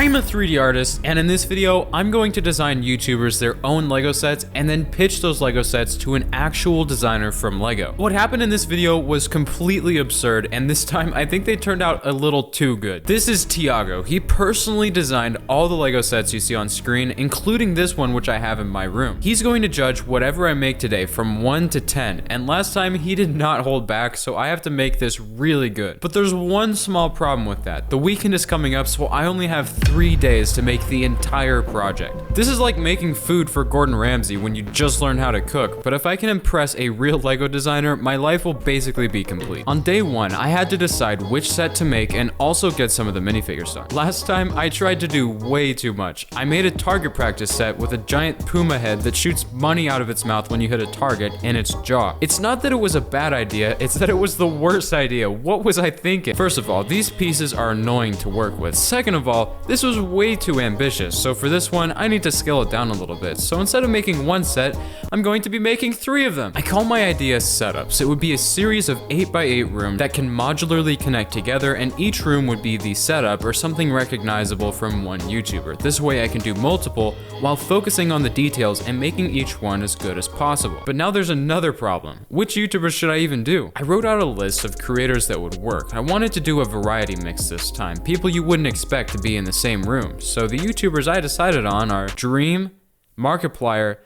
I'm a 3D artist, and in this video, I'm going to design YouTubers their own LEGO sets and then pitch those LEGO sets to an actual designer from LEGO. What happened in this video was completely absurd, and this time I think they turned out a little too good. This is Tiago. He personally designed all the LEGO sets you see on screen, including this one which I have in my room. He's going to judge whatever I make today from 1 to 10, and last time he did not hold back, so I have to make this really good. But there's one small problem with that. The weekend is coming up, so I only have 3 days to make the entire project. This is like making food for Gordon Ramsay when you just learn how to cook, but if I can impress a real LEGO designer, my life will basically be complete. On day 1, I had to decide which set to make and also get some of the minifigures done. Last time, I tried to do way too much. I made a target practice set with a giant puma head that shoots money out of its mouth when you hit a target in its jaw. It's not that it was a bad idea, it's that it was the worst idea. What was I thinking? First of all, these pieces are annoying to work with. Second of all, this was way too ambitious, so for this one, I need to scale it down a little bit. So instead of making one set, I'm going to be making 3 of them. I call my idea setups. It would be a series of 8x8 rooms that can modularly connect together, and each room would be the setup or something recognizable from one YouTuber. This way I can do multiple while focusing on the details and making each one as good as possible. But now there's another problem. Which YouTubers should I even do? I wrote out a list of creators that would work. I wanted to do a variety mix this time, people you wouldn't expect to be in the same room. So the YouTubers I decided on are Dream, Markiplier,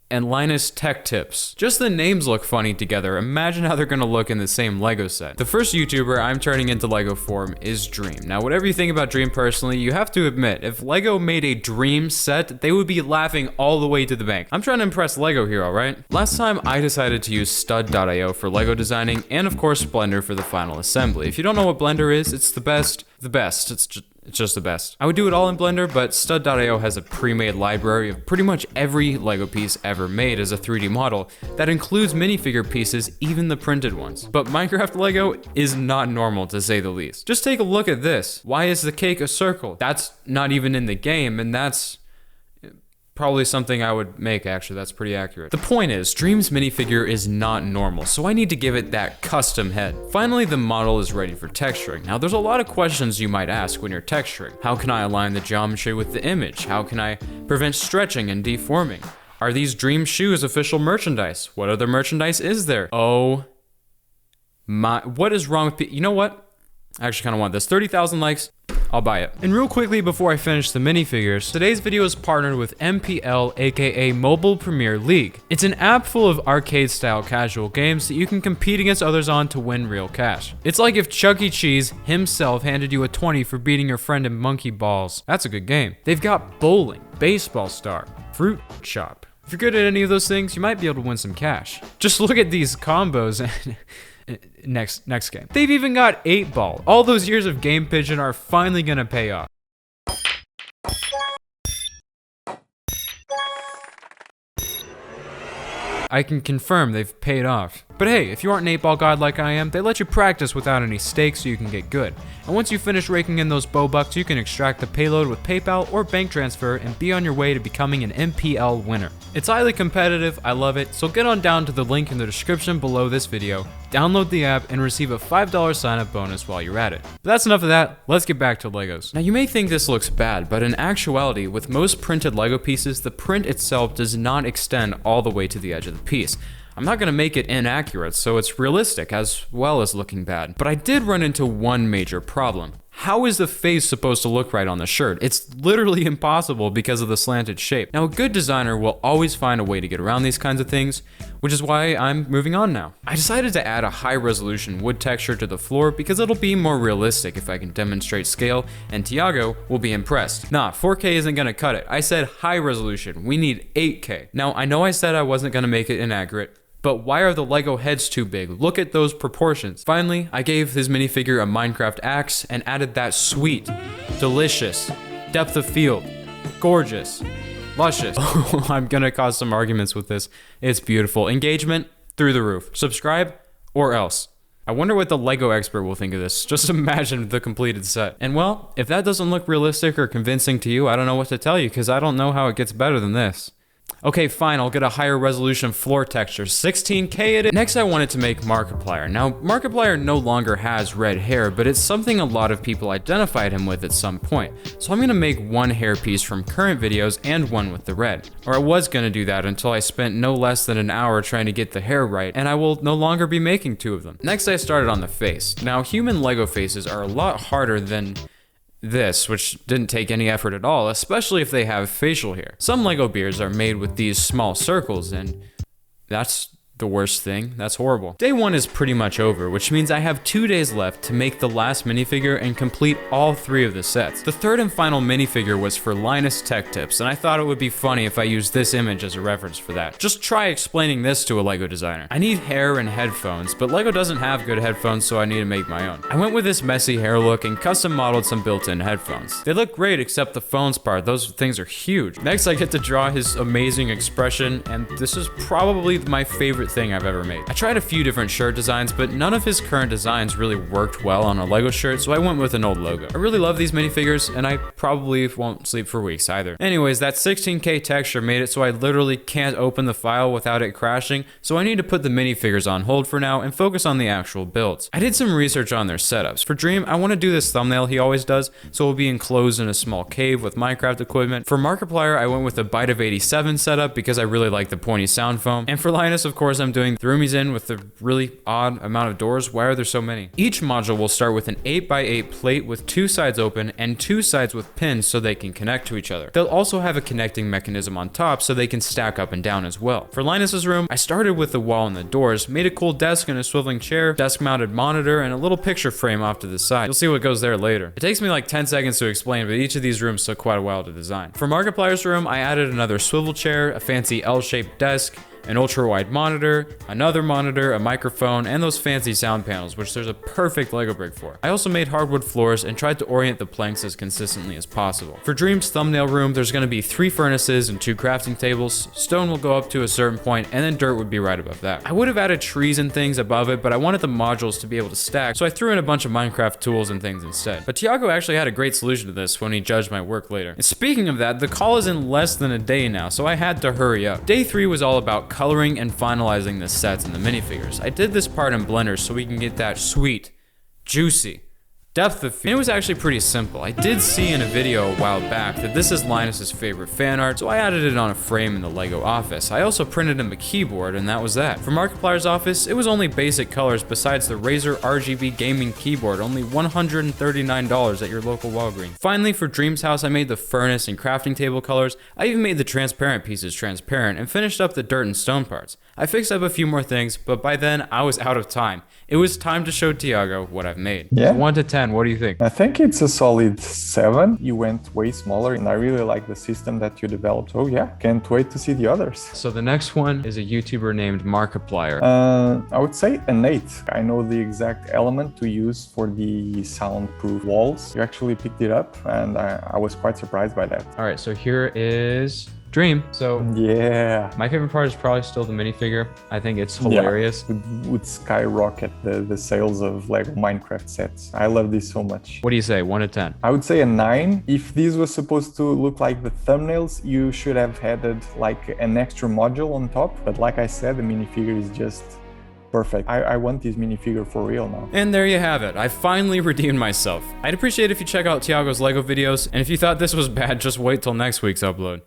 and Linus Tech tips. Just the names look funny together. Imagine how they're gonna look in the same LEGO set. The first YouTuber I'm turning into LEGO form is Dream. Now, whatever you think about Dream personally, you have to admit, if LEGO made a Dream set, they would be laughing all the way to the bank. I'm trying to impress LEGO here, alright? Last time, I decided to use stud.io for LEGO designing, and of course Blender for the final assembly. If you don't know what Blender is, it's the best. It's just the best. I would do it all in Blender, but stud.io has a pre-made library of pretty much every LEGO piece ever made as a 3D model that includes minifigure pieces, even the printed ones. But Minecraft LEGO is not normal, to say the least. Just take a look at this. Why is the cake a circle? That's not even in the game, and that's probably something I would make, actually. That's pretty accurate. The point is, Dream's minifigure is not normal, so I need to give it that custom head. Finally, the model is ready for texturing. Now, there's a lot of questions you might ask when you're texturing. How can I align the geometry with the image? How can I prevent stretching and deforming? Are these Dream shoes official merchandise? What other merchandise is there? Oh my, what is wrong with you know what? I actually kind of want this. 30,000 likes. I'll buy it. And real quickly before I finish the minifigures, today's video is partnered with MPL, aka Mobile Premier League. It's an app full of arcade-style casual games that you can compete against others on to win real cash. It's like if Chuck E. Cheese himself handed you a 20 for beating your friend in monkey balls. That's a good game. They've got bowling, baseball star, fruit shop. If you're good at any of those things, you might be able to win some cash. Just look at these combos and next game. They've even got 8-ball. All those years of game pigeon are finally gonna pay off. I can confirm they've paid off. But hey, if you aren't an 8-ball god like I am, they let you practice without any stakes so you can get good. And once you finish raking in those bow bucks, you can extract the payload with PayPal or bank transfer and be on your way to becoming an MPL winner. It's highly competitive, I love it, so get on down to the link in the description below this video, download the app, and receive a $5 sign-up bonus while you're at it. But that's enough of that, let's get back to Legos. Now you may think this looks bad, but in actuality, with most printed Lego pieces, the print itself does not extend all the way to the edge of the piece. I'm not gonna make it inaccurate, so it's realistic as well as looking bad. But I did run into one major problem. How is the face supposed to look right on the shirt? It's literally impossible because of the slanted shape. Now, a good designer will always find a way to get around these kinds of things, which is why I'm moving on now. I decided to add a high-resolution wood texture to the floor because it'll be more realistic if I can demonstrate scale, and Tiago will be impressed. Nah, 4K isn't gonna cut it. I said high resolution. We need 8K. Now, I know I said I wasn't gonna make it inaccurate, but why are the LEGO heads too big? Look at those proportions. Finally, I gave his minifigure a Minecraft axe and added that sweet, delicious, depth of field, gorgeous, luscious. Oh, I'm gonna cause some arguments with this. It's beautiful. Engagement through the roof. Subscribe or else. I wonder what the LEGO expert will think of this. Just imagine the completed set. And well, if that doesn't look realistic or convincing to you, I don't know what to tell you because I don't know how it gets better than this. Okay, fine, I'll get a higher resolution floor texture, 16K it is. Next I wanted to make Markiplier. Now, Markiplier no longer has red hair, but it's something a lot of people identified him with at some point. So I'm gonna make one hairpiece from current videos and one with the red. Or I was gonna do that until I spent no less than an hour trying to get the hair right, and I will no longer be making two of them. Next I started on the face. Now, human Lego faces are a lot harder than this, which didn't take any effort at all, especially if they have facial hair. Some Lego beards are made with these small circles, and that's the worst thing. That's horrible. Day 1 is pretty much over, which means I have 2 days left to make the last minifigure and complete all 3 of the sets. The third and final minifigure was for Linus Tech tips, and I thought it would be funny if I used this image as a reference for that. Just try explaining this to a Lego designer. I need hair and headphones, but Lego doesn't have good headphones, so I need to make my own. I went with this messy hair look and custom modeled some built-in headphones. They look great except the phones part. Those things are huge. Next, I get to draw his amazing expression, and this is probably my favorite thing I've ever made. I tried a few different shirt designs, but none of his current designs really worked well on a Lego shirt, so I went with an old logo. I really love these minifigures, and I probably won't sleep for weeks either. Anyways, that 16K texture made it so I literally can't open the file without it crashing, so I need to put the minifigures on hold for now and focus on the actual builds. I did some research on their setups. For Dream, I want to do this thumbnail he always does, so it'll be enclosed in a small cave with Minecraft equipment. For Markiplier, I went with the Byte of 87 setup because I really like the pointy sound foam. And for Linus, of course, I'm doing the roomies in with the really odd amount of doors. Why are there so many? Each module will start with an 8x8 plate with 2 sides open and 2 sides with pins so they can connect to each other. They'll also have a connecting mechanism on top so they can stack up and down as well. For Linus's room, I started with the wall and the doors, made a cool desk and a swiveling chair, desk mounted monitor, and a little picture frame off to the side. You'll see what goes there later. It takes me like 10 seconds to explain, but each of these rooms took quite a while to design. For Markiplier's room, I added another swivel chair, a fancy L-shaped desk, an ultra-wide monitor, another monitor, a microphone, and those fancy sound panels, which there's a perfect Lego brick for. I also made hardwood floors and tried to orient the planks as consistently as possible. For Dream's thumbnail room, there's going to be 3 furnaces and 2 crafting tables. Stone will go up to a certain point, and then dirt would be right above that. I would have added trees and things above it, but I wanted the modules to be able to stack, so I threw in a bunch of Minecraft tools and things instead. But Tiago actually had a great solution to this when he judged my work later. And speaking of that, the call is in less than a day now, so I had to hurry up. Day 3 was all about coloring and finalizing the sets and the minifigures. I did this part in Blender so we can get that sweet, juicy depth of field. And it was actually pretty simple. I did see in a video a while back that this is Linus's favorite fan art, so I added it on a frame in the Lego office. I also printed him a keyboard, and that was that. For Markiplier's office, it was only basic colors besides the Razer RGB gaming keyboard, only $139 at your local Walgreens. Finally, for Dream's house, I made the furnace and crafting table colors. I even made the transparent pieces transparent and finished up the dirt and stone parts. I fixed up a few more things, but by then I was out of time. It was time to show Tiago what I've made. Yeah. 1 to 10, what do you think? I think it's a solid 7. You went way smaller, and I really like the system that you developed. So yeah, can't wait to see the others. So the next one is a YouTuber named Markiplier. I would say an 8. I know the exact element to use for the soundproof walls. You actually picked it up, and I was quite surprised by that. All right, so here is Dream. So yeah, my favorite part is probably still the minifigure. I think it's hilarious. Yeah, would skyrocket the sales of Lego Minecraft sets. I love this so much. What do you say, 1 to 10? I would say a 9. If this was supposed to look like the thumbnails, you should have added like an extra module on top. But like I said, the minifigure is just perfect. I want this minifigure for real now. And there you have it. I finally redeemed myself. I'd appreciate if you check out Tiago's Lego videos, and if you thought this was bad, just wait till next week's upload.